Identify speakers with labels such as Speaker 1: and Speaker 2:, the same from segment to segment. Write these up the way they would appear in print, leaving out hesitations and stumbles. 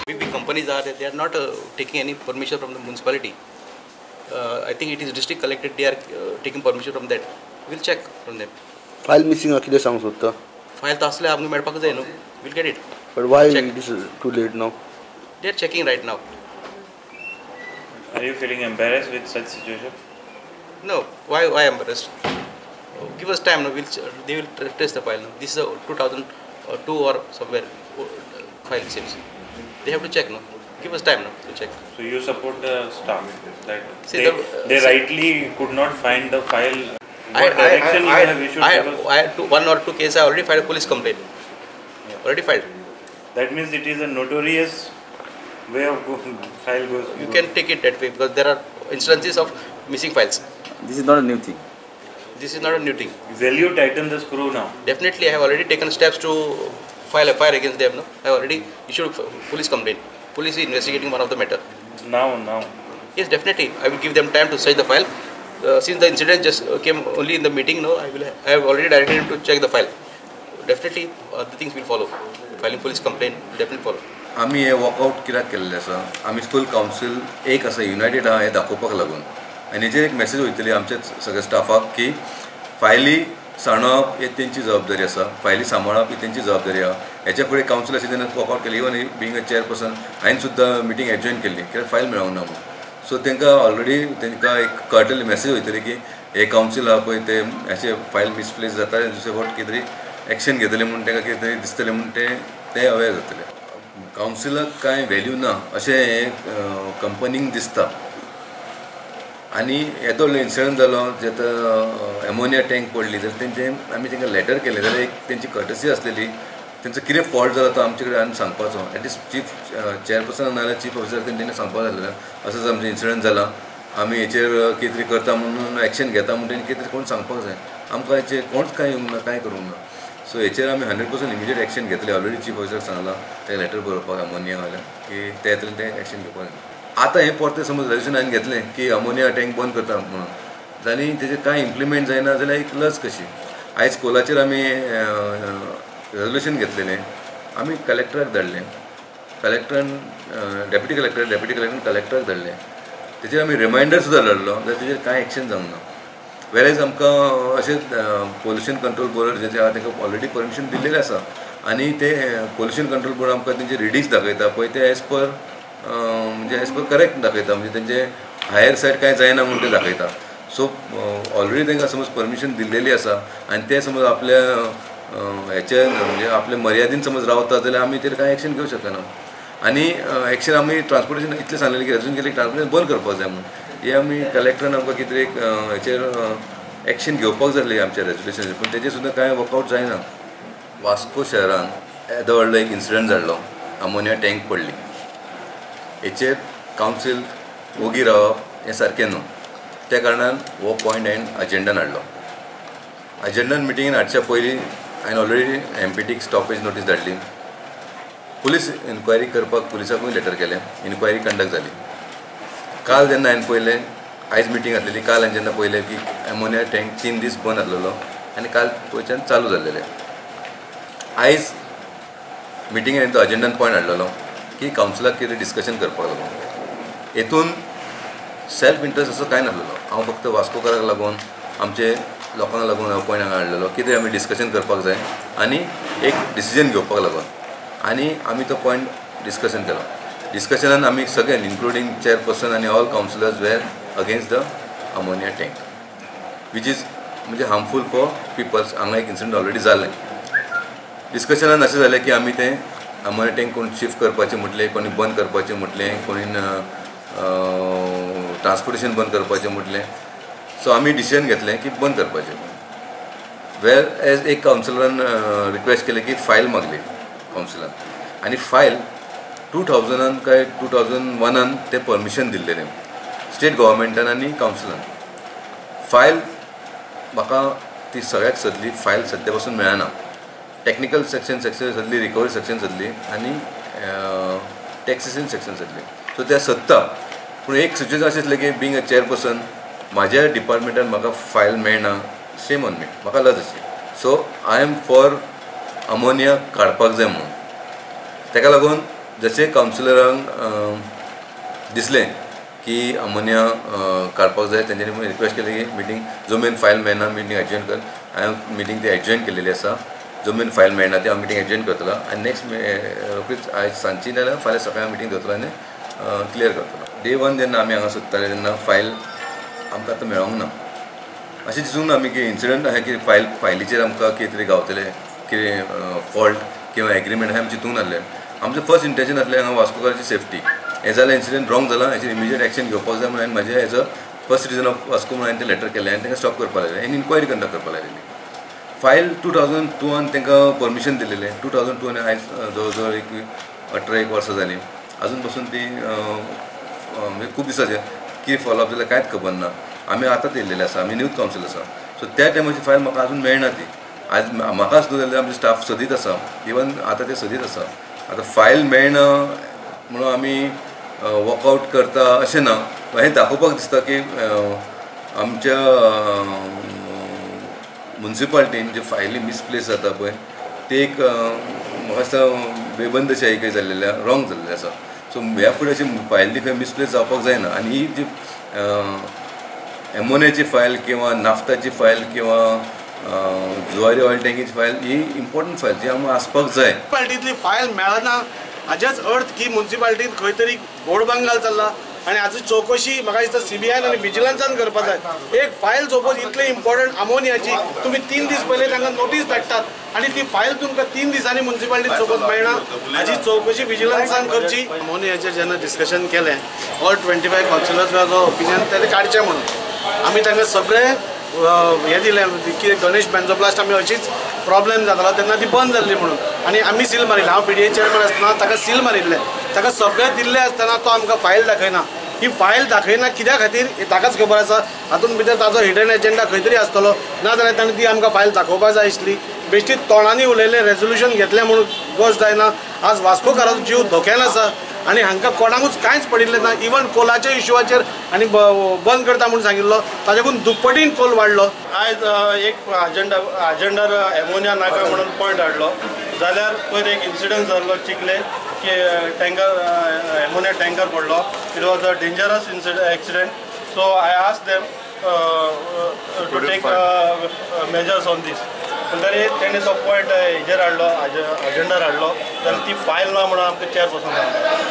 Speaker 1: Big companies they are not taking any permission from the municipality. I think it is district collected. They are taking permission from that. We'll check from them.
Speaker 2: File missing कितें सांग सोदता?
Speaker 1: File तो आसले आमकां मेळपाक जाय न्हू. We'll get it.
Speaker 2: But why
Speaker 1: check.
Speaker 2: it is too late now?
Speaker 1: They are checking right now.
Speaker 3: Are you feeling embarrassed with such situation?
Speaker 1: No. Why embarrassed? Give us time. No, they will test the file. No. This is a 2002 or somewhere file it seems. They have to check. No. Give us time. No, to check.
Speaker 3: So you support the staff that
Speaker 1: See,
Speaker 3: they rightly could not find the file. What direction you have issued?
Speaker 1: I had one or two cases. I already filed a police complaint.
Speaker 3: Yeah.
Speaker 1: Already filed.
Speaker 3: That means it is a notorious way of file goes.
Speaker 1: You can take it that way because there are instances of missing files.
Speaker 2: This is not a new thing.
Speaker 1: This is not a new thing.
Speaker 3: Will you tighten the screw now?
Speaker 1: Definitely, I have already taken steps to file a FIR against them. No, I have already issued a police complaint. Police is investigating one of the matter.
Speaker 3: Now.
Speaker 1: Yes, definitely. I will give them time to search the file. Since the incident just came only in the meeting, no, I have already directed him to check the file. Definitely, the things will follow. Filing police complaint definitely follow.
Speaker 4: आम्ही हे walkout कित्याक केल्लें आसा आमी school council एक आसा United आहा हें दाखोवपाक लागून आनी हेजेर एक मेसेज वयतली आमच्या सगळ्या स्टाफाक की फायली सांबाळप ही तेंची जबाबदारी आसा फायली सांबाळप ही तेंची जबाबदारी आहा हेच्या फुडें कावन्सील अशें तेन्ना वॉकआउट केलें इवन बिंग अ चेअरपर्सन हांवें सुद्दां मिटींग एडजॉयन केल्ली कित्याक फायल मेळोंक ना म्हणून सो तांकां ऑलरेडी तांकां एक कळटली मेसेज वयतली की हे कावन्सील आहा पळय ते अशें फायल मिसप्लेस जाता दुसरे फावट कितें तरी एक्शन घेतलें म्हणून तांकां कितें तरी दिसतलें म्हणून ते अवेर जातले कावन्सिलाक कांय व्हॅल्यू ना अशें हें कंपनीक दिसता आनी येदो इन्सिडंट जालो जें एमोनिया टँक पडली तर तेंचें आमी तांकां लेटर केलें जाल्यार एक तेंची कर्टसी आसलेली तेंचो कितें फॉल्ट जालो तो आमचे कडेन सांगपाचो एटलिस्ट चीफ चेअरपर्सन नाजाल्यार चीफ ऑफिसर तेंच्यांनी सांगपाक जाय असो आमचो इन्सिडंट जाला आमी हेचेर कितें तरी करता म्हणून एक्शन घेता म्हणून तेणी कितें तरी कोण सांगपाक जाय आमकां हेचेर कोणच कांय येवंक ना कांय करूंक ना सो हेचेर आमी 100% इमिजिएट एक्शन घेतले ऑलरेडी चीफ ऑफिसर सांगलां ते लेटर बरोवपाक अमोनिया वाल्याक की ते येतले ते एक्शन घेवपाक जाय आतां हें परतें समज रेजोल्युशन हांवें घेतलें की अमोनिया टँक बंद करता म्हणून आनी तेजें कांय इम्प्लिमेंट जायना जाल्यार एक लज कशी आयज स्कुलाचेर आमी रेजोल्युशन घेतलेलें आमी कलेक्टराक धाडलें कलेक्टरान डेप्युटी कलेक्टरान कलेक्टराक धाडलें तेजेर आमी रिमायंडर सुद्दां धाडलो जाल्यार तेजेर कांय एक्शन जावंक ना वेरेज आमकां अशें पोल्युशन कंट्रोल बोर्ड जेचे आहा तांकां ऑलरेडी परमिशन दिल्लेलें आसा आनी ते पोल्युशन कंट्रोल बोर्ड आमकां तेंचे रिडिंग्स दाखयता पळय ते एज पर करेक्ट दाखयता म्हणजे तेंचे हायर सायड कांय जायना म्हणून ते दाखयता सो ऑलरेडी तांकां समज परमिशन दिल्लेली आसा आनी ते समज आपल्या हेचे म्हणजे आपल्या मर्यादीन समज रावता जाल्यार आमी तेर कांय एक्शन घेवंक शकना आनी एक्शन आमी ट्रान्सपोर्टेशन इतलें सांगलेलें की अजून केलें ट्रान्सपोर्टेशन बंद करपाक जाय म्हणून हे आमी कलेक्टरान आमकां कितें एक हेचेर एक्शन घेवपाक जाय आमच्या रेजोल्युशनाचेर पूण तेजेर सुद्दां कांय वर्कआवट जायना वास्को शहरान येदो व्हडलो एक इन्सिडंट जाल्लो अमोनिया टँक पडली हेचेर कावन्सील ओगी रावप हें सारकें न्हू त्या कारणान हो पॉयंट हांवें अजेंडान हाडलो अजेंडान मिटिंगेन हाडच्या पयलीं हांवें ऑलरेडी एमपीटीक स्टॉपेज नोटीस धाडली पुलीस इन्क्वायरी करपाक पुलिसाकूय लेटर केलें इन्क्वायरी कंडक्ट जाली काल जेन्ना हांवें पळयलें आयज मिटींग घातलेली काल हांवें जेन्ना पळयलें की एमोनिया टँक 3 दीस बंद आसलेलो आनी काल पयच्यान चालू जाल्लेलें आयज मिटींगेन हांवें तो अजेंडान पॉयंट हाडलेलो की कावन्सिलाक कितें डिस्कशन करपाक लागून हेतून सेल्फ इंट्रस्ट असो कांय नासलेलो हांव फक्त वास्कोकाराक लागून आमचे लोकांक लागून हो पॉयंट हांगा हाडलेलो कितें आमी डिस्कशन करपाक जाय आनी एक डिसिजन घेवपाक लागून आनी आमी तो पॉयंट डिस्कशन केलो डिस्कशनान आमी सगळ्यांनी इन्क्लुडींग चेअरपर्सन आनी ऑल कावन्सिलर्स वेर against the ammonia tank which is म्हणजे हार्मफूल फॉर पिपल्स हांगा एक इन्सिडंट ऑलरेडी जाल्लें डिस्कशनान अशें जालें की आमी तें अमोनिया टँक कोण शिफ्ट करपाचें म्हटलें कोणी बंद करपाचें म्हटलें कोणी ट्रान्सपोर्टेशन बंद करपाचें म्हटलें सो आमी डिसिजन घेतलें की बंद करपाचें वेर एज एक कावन्सिलरान रिक्वेस्ट केलें की फायल मागली कावन्सिलान आनी फायल 2000 काय 2001 ते परमिशन दिल्लेलें स्टेट गव्हर्मेंटान आनी कावन्सिलान फायल म्हाका ती सगळ्याक सदली फायल सद्या पासून मेळना technical section sadly recovery section sadly आनी टॅक्सेशन सेक्शन सदली सो त्या सत्ता पूण एक सिच्युएशन अशें आसलें की बींग अ चेअरपर्सन म्हाज्या डिपार्टमेंटान म्हाका फायल मेळना सेम ऑन मी म्हाका लज अशी सो आय एम फॉर अमोनिया काडपाक जाय म्हणून ताका लागून जशें कावन्सिलरांक दिसलें की आमोनिया काडपाक जाय तेंच्यांनी रिक्वेस्ट केली की मिटींग जो मेन फायल मेळना मिटींग एडजॉयन कर. हांवें मिटींग ती एडजॉयन केलेली आसा. जो मेन फायल मेळना ती हांव मिटींग एडजॉयन करतलो आनी नेक्स्ट रोखडीच आयज सांजची नाल्यार फाल्यां सकाळीं मिटींग दवरतलो आनी क्लियर करतलो. डे 1 जेन्ना आमी हांगा सोदताले तेन्ना फायल आमकां आतां मेळोंक ना. अशें दिसूंक ना की इन्सिडंट आसा की फायलीचेर आमकां कितें तरी गावतलें कितें फॉल्ट किंवा एग्रीमेंट अशें आमी चिंतूंक नासलें. आमचें फर्स्ट इंटेंशन आसलें हांगा वास्कोकाराची सेफ्टी. हें जालें इन्सिडंट रॉंग जाला हेचेर इमिजिएट एक्शन घेवपाक जाय म्हणून हांवें म्हाजें as a first reason of Vasco म्हणून हांवें तें लेटर केलें आनी तांकां स्टॉप करपाक लायलें आनी इन्क्वायरी कंडक्ट करपाक लायलेली. फायल 2002 तांकां परमिशन दिलेलें. 2002 आयज जवळ जवळ 18 वर्सां जालीं. अजून पासून ती खूब दिसांचे कितें फॉलोअप जाल्यार कांयच खबर ना. आमी आतांच येयल्लेले आसा. आमी न्यूज कावन्सील आसा. सो त्या टायमाची फायल म्हाका अजून मेळना ती. आज म्हाका सुद्दां जाल्यार आमचे स्टाफ सदीत आसा. इवन आतां ते सदीत आसा. आतां फायल मेळना म्हणून आमी वॉकआवट करता अशें ना. हें दाखोवपाक दिसता की आमच्या म्युन्सिपाल्टीन जे फायली मिसप्लेस जाता पळय ते एक म्हाका दिसता बेबंदशाही काही जाल्लेल्या रॉंग जाल्लेलें आसा. सो ह्या फुडें अशी फायली खंय मिसप्लेस जावपाक जायना. आनी ही जी एमोनियाची फायल किंवा नाफ्ताची फायल किंवा जुवारी ऑयल टँकीची फायल ही इम्पॉर्टंट फायल जी आमकां आसपाक जाय.
Speaker 5: म्युन्सिपाल्टींतली फायल मेळना हाचेच अर्थ की म्युन्सिपाल्टींत खंय तरी घोडबंगाल चल्ला आनी हाची चवकशी म्हाका दिसता CBI आनी विजिलन्सान करपाक जाय. एक फायल सपोज इतले इम्पॉर्टंट आमोनियाची तुमी 3 दीस पयलीं तांकां नोटीस धाडटात आनी ती फायल तुमकां 3 दिसांनी म्युन्सिपाल्टींत सपोज मेळना हाची चवकशी विजिलन्सान करची. आमोनियाचेर जेन्ना डिस्कशन केलें ऑल 25 कावन्सिलर्स जो ओपिनियन तें काडचें म्हणून आमी तांकां सगळे हे दिलें की गणेश बेन्झोप्लास्ट आमी अशीच प्रॉब्लेम जातालो तेन्ना ती बंद जाल्ली म्हणून आनी आमी सील मारिल्लें. हांव PDA चेअरमॅन आसतना ताका सील मारिल्लें. ताका सगळें दिल्लें आसतना तो आमकां फायल दाखयना. ही फायल दाखयना कित्या खातीर ताकाच खबर आसा. हातूंत भितर ताजो हिडन एजेंडा खंय तरी आसतलो नाजाल्यार ताणें ती आमकां फायल दाखोवपाक जाय आसली. बेश्टीत तोंडांनी उलयलें रेजोल्युशन घेतलें म्हणून गोश्ट जायना. आज वास्कोकाराचो जीव धोक्यान आसा आनी हांकां कोणाकूच कांयच पडिल्लें ना. इवन कोलाच्या इशूवाचेर आनी बंद करता म्हणून सांगिल्लो ताच्याकून दुप्पटीन कोल वाडलो. आयज एक अजेंडार एमोनिया नाका म्हणून पॉयंट हाडलो जाल्यार पयर एक इन्सिडंट जाल्लो चिखले की टँकर एमोनिया टँकर पडलो. It was a dangerous accident. So I ask them to take measures on this. पूण तरी तेणें तो पॉयंट हेजेर हाडलो अजेंडार हाडलो जाल्यार ती फायल ना म्हणून आमकां चेअरपर्सन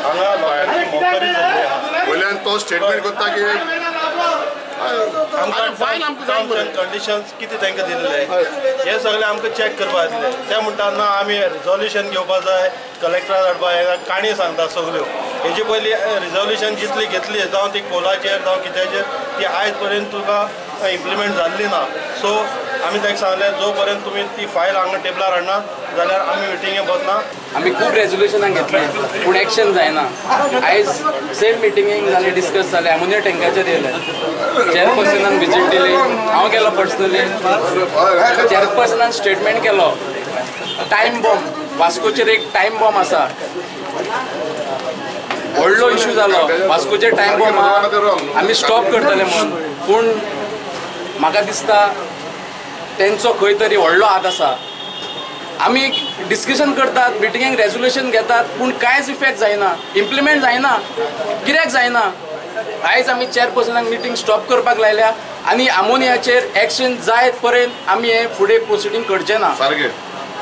Speaker 5: हांगा लोकांची मोकरी जाल्ली आहा.
Speaker 6: वयल्यान तो स्टेटमेंट करता की
Speaker 5: आमकां कंडिशन्स कितें तांकां दिल्ले हे सगळें आमकां चॅक करपाक दिले. ते म्हणटाना आमी रिजोल्युशन घेवपाक जाय कलेक्टराक धाडपाक हे काणी सांगता सगल्यो. हेजे पयलीं रिजोल्युशन जितली घेतली जावं ती कोलाचेर जावं कित्याचेर ती आयज पर्यंत तुका इम्प्लिमेंट जाल्ली ना. सो आमी ताका सांगलें जो पर्यंत तुमी ती फायल हांगा टेबलार हाडना जाल्यार आमी मिटिंगेक बसना.
Speaker 7: आमी खूब रेजोल्युशनां घेतलें पूण एक्शन जायना. आयज सेम मिटिंगेक जालें डिस्कस जालें एमोनिया टँकाचेर येयलें. चेअरपर्सनान विजीट दिली. हांव गेलो पर्सनली. चेअरपर्सनान स्टेटमेंट केलो टायम बॉम्ब वास्कोचेर एक टायम बॉम्ब आसा. व्हडलो इशू जालो वास्कोचेर टायम बॉम्ब आहा आमी स्टॉप करतले म्हणून. पूण म्हाका दिसता तेंचो खंय तरी व्हडलो हात आसा. आमी डिस्कशन करतात मिटिंगेक रेजोल्युशन घेतात पूण कांयच इफेक्ट जायना इम्प्लिमेंट जायना. कित्याक जायना. आयज आमी चेअरपर्सनाक मिटींग स्टॉप करपाक लायल्या आनी आमोनियाचेर एक्शन जायत पर्यंत आमी हे फुडें प्रोसिडींग करचें ना.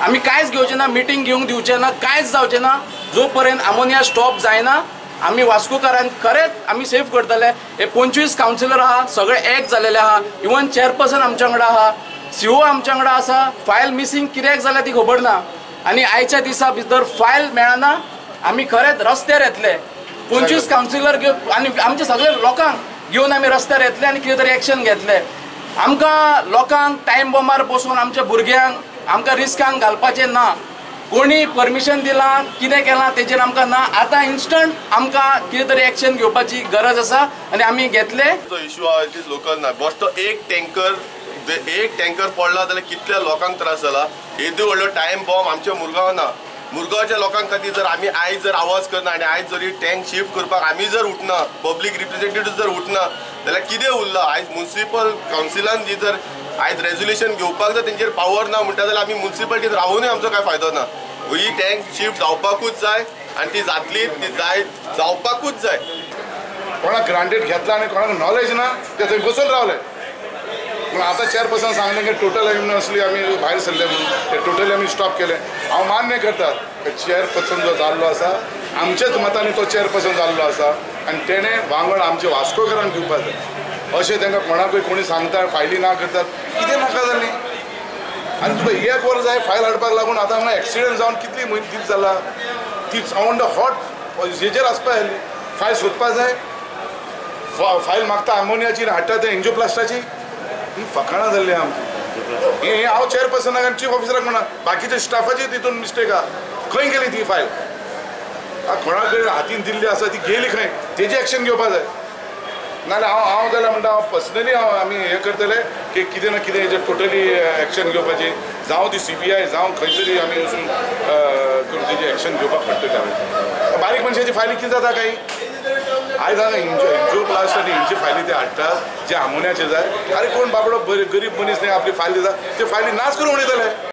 Speaker 7: आमी कांयच घेवचें ना. मिटींग घेवंक दिवचें ना. कांयच जावचें ना. जो पर्यंत आमोनिया स्टॉप जायना आमी वास्कोकारांक खरेंच आमी सेफ करतले. हे 25 कावन्सिलर आहा सगळे एक जालेले आहा. इवन चेअरपर्सन आमच्या वांगडा आहा. CO आमच्या वांगडा आसा. फायल मिसींग कित्याक जाल्या ती खबर ना आनी आयच्या दिसा भितर फायल मेळना आमी खरेंच रस्त्यार येतले. 25 कावन्सिलर घेवन आनी आमच्या सगळ्या लोकांक घेवन आमी रस्त्यार येतले आनी कितें तरी एक्शन घेतले. आमकां लोकांक टायम बॉम्बार बसून आमच्या भुरग्यांक आमकां रिस्कांक घालपाचें ना. कोणी परमिशन दिलां कितें केलां तेजेर आमकां ना. आतां इन्स्टंट आमकां कितें तरी एक्शन घेवपाची गरज आसा आनी आमी घेतले.
Speaker 6: जो इशू आहा इट इज लोकल ना. बश्टो एक टँकर पडला जाल्यार कितल्या लोकांक त्रास जाला. येदो व्हडलो टायम बॉम्ब आमच्या मुरगांव ना. मुरगांवच्या लोकांक खातीर जर आमी आयज जर आवाज करना आनी आयज जर ही टँक शिफ्ट करपाक आमी जर उठना पब्लीक रिप्रेझेंटेटिव्ह जर उठना जाल्यार कितें उरलां. आयज म्युन्सिपल कावन्सिलान जी जर आयज रेजोल्युशन घेवपाक जर तेंचेर पावर ना म्हणटा जाल्यार आमी म्युन्सिपाल्टीत रावूनय आमचो कांय फायदो ना. ही टँक शिफ्ट जावपाकूच जाय आनी ती जातली ती जावपाकूच जाय.
Speaker 8: कोणाक ग्रांटेड घेतला आणि कोणाक नॉलेज ना ते थंय बसून रावले. पूण आतां चेअरपर्सन सांगलें की टोटल असली आमी भायर सरले म्हणून ते टोटली आमी स्टॉप केले. हांव मान्य करता चेअरपर्सन जो जाल्लो आसा आमच्याच मतांनी तो चेअरपर्सन जाल्लो आसा आनी तेणें वांगड आमचे वास्कोकारांक दिवपाक जाय. अशें तांकां कोणाकूय कोणी सांगता फायली ना करतात कितें नाका जाली. आनी तुका एक वर जाय फायल हाडपाक लागून आतां हांगा एक्सिडेंट जावन कितली दीस जाला ती ऑन द हॉट हेजेर आसपाक जाय. फायल सोदपाक जाय. फायल मागता आमोनियाची हाडटा ते एंजिओप्लास्टाची ही फकाणां जाल्ली आमची. हे हांव चेअरपर्सनाक आनी चीफ ऑफिसराक म्हणा बाकीच्या स्टाफाची तितून मिस्टेक आहा. खंय गेली ती फायल कोणा कडेन हातीन दिल्ली आसा ती गेली खंय तेजी एक्शन घेवपाक जाय. नाल्यार हांव जाल्यार म्हणटा हांव पर्सनली आमी हे करतले की कितें ना कितें हेजेर टोटली एक्शन घेवपाची जावं ती CBI जावं खंय तरी आमी वचून करून तेजी एक्शन घेवपाक पडटली. बारीक मनशाची फायली कितें जाता काय आयज हांगा एंजिओप्लास्ट आनी हेंची फायली ते हाडटात जे आमोनियाचे जाय. अरे कोण बाबडो गरीब मनीस नाही आपली फायल दिता ते फायली नाच करून उडयतले.